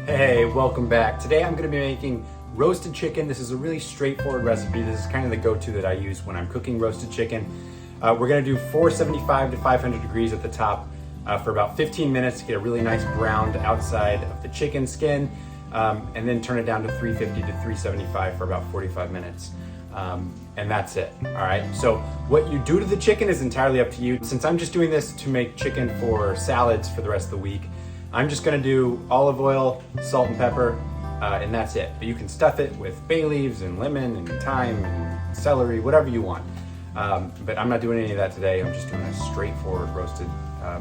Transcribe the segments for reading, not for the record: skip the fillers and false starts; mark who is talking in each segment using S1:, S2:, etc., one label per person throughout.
S1: Hey, welcome back. Today I'm going to be making roasted chicken. This is a really straightforward recipe. This is kind of the go-to that I use when I'm cooking roasted chicken. We're going to do 475 to 500 degrees at the top for about 15 minutes to get a really nice browned outside of the chicken skin, and then turn it down to 350 to 375 for about 45 minutes. And that's it. All right. So what you do to the chicken is entirely up to you. Since I'm just doing this to make chicken for salads for the rest of the week, I'm just gonna do olive oil, salt and pepper, and that's it. But you can stuff it with bay leaves and lemon and thyme and celery, whatever you want. But I'm not doing any of that today. I'm just doing a straightforward roasted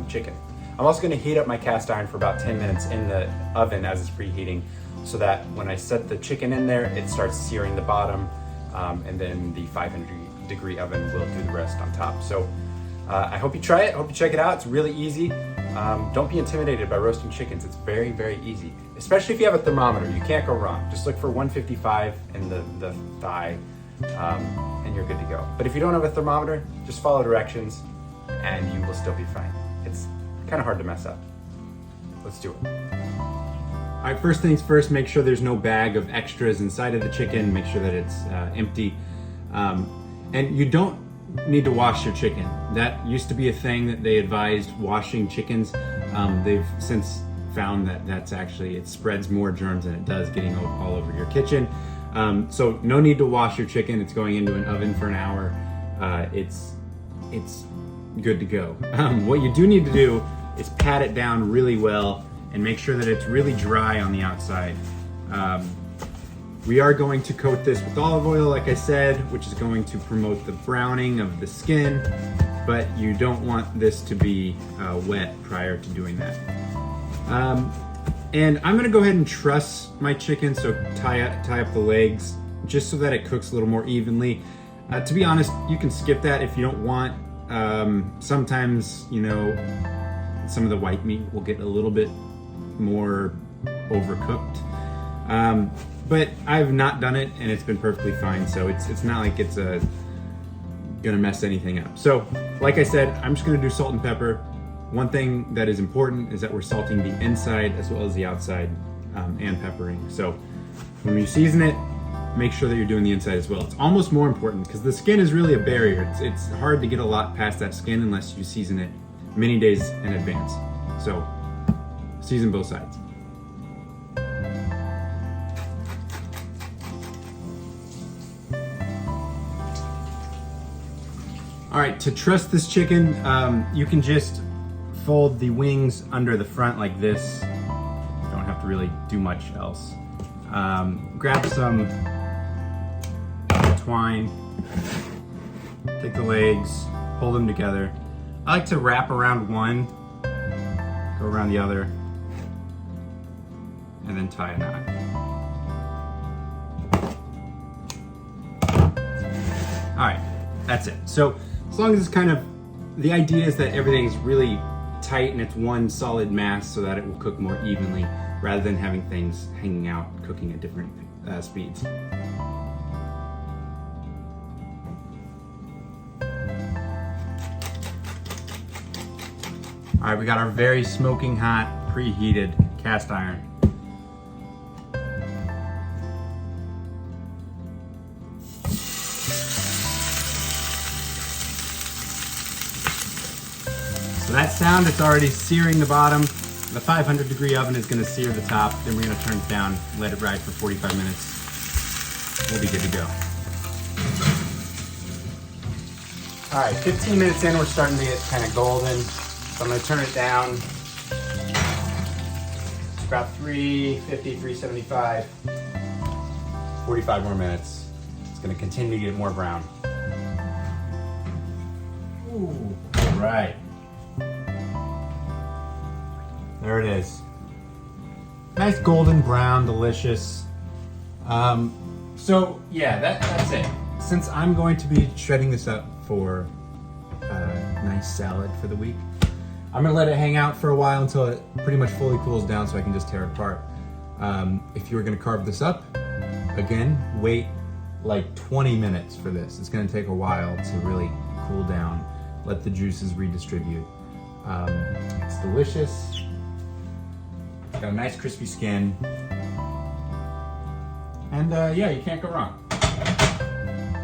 S1: chicken. I'm also gonna heat up my cast iron for about 10 minutes in the oven as it's preheating, so that when I set the chicken in there, it starts searing the bottom, and then the 500-degree oven will do the rest on top. So I hope you try it. I hope you check it out. It's really easy. Don't be intimidated by roasting chickens. It's very, very easy, especially if you have a thermometer. You can't go wrong. Just look for 155 in the thigh, and you're good to go. But if you don't have a thermometer, just follow directions and you will still be fine. It's kind of hard to mess up. Let's do it. All right, first things first, make sure there's no bag of extras inside of the chicken. Make sure that it's empty. And you don't need to wash your chicken. That used to be a thing that they advised, washing chickens. They've since found that that's actually, it spreads more germs than it does getting all over your kitchen. So no need to wash your chicken. It's going into an oven for an hour. It's good to go. What you do need to do is pat it down really well and make sure that it's really dry on the outside. We are going to coat this with olive oil, like I said, which is going to promote the browning of the skin, but you don't want this to be wet prior to doing that. And I'm gonna go ahead and truss my chicken, so tie up the legs, just so that it cooks a little more evenly. To be honest, you can skip that if you don't want. Sometimes, you know, some of the white meat will get a little bit more overcooked. But I've not done it and it's been perfectly fine, so it's not like it's gonna mess anything up. So, like I said, I'm just gonna do salt and pepper. One thing that is important is that we're salting the inside as well as the outside, and peppering. So when you season it, make sure that you're doing the inside as well. It's almost more important because the skin is really a barrier. It's hard to get a lot past that skin unless you season it many days in advance. So season both sides. All right, to truss this chicken, you can just fold the wings under the front like this. You don't have to really do much else. Grab some twine, take the legs, pull them together. I like to wrap around one, go around the other, and then tie a knot. All right, that's it. So as long as it's kind of, the idea is that everything's really tight and it's one solid mass so that it will cook more evenly rather than having things hanging out, cooking at different speeds. All right, we got our very smoking hot, preheated cast iron. So that sound, it's already searing the bottom. The 500-degree oven is gonna sear the top. Then we're gonna turn it down, let it ride for 45 minutes. We'll be good to go. All right, 15 minutes in, we're starting to get kind of golden. So I'm gonna turn it down. It's about 350, 375. 45 more minutes. It's gonna continue to get more brown. Ooh, all right. There it is. Nice golden brown, delicious. So yeah, that's it. Since I'm going to be shredding this up for a nice salad for the week, I'm gonna let it hang out for a while until it pretty much fully cools down so I can just tear it apart. If you were gonna carve this up, again, wait like 20 minutes for this. It's gonna take a while to really cool down, let the juices redistribute. It's delicious. Got a nice crispy skin. And yeah, you can't go wrong.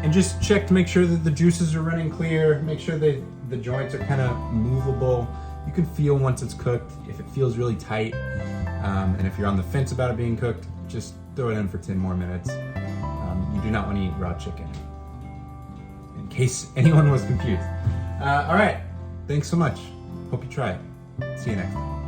S1: And just check to make sure that the juices are running clear. Make sure that the joints are kind of movable. You can feel once it's cooked, if it feels really tight. And if you're on the fence about it being cooked, just throw it in for 10 more minutes. You do not want to eat raw chicken, in case anyone was confused. All right, thanks so much. Hope you try it. See you next time.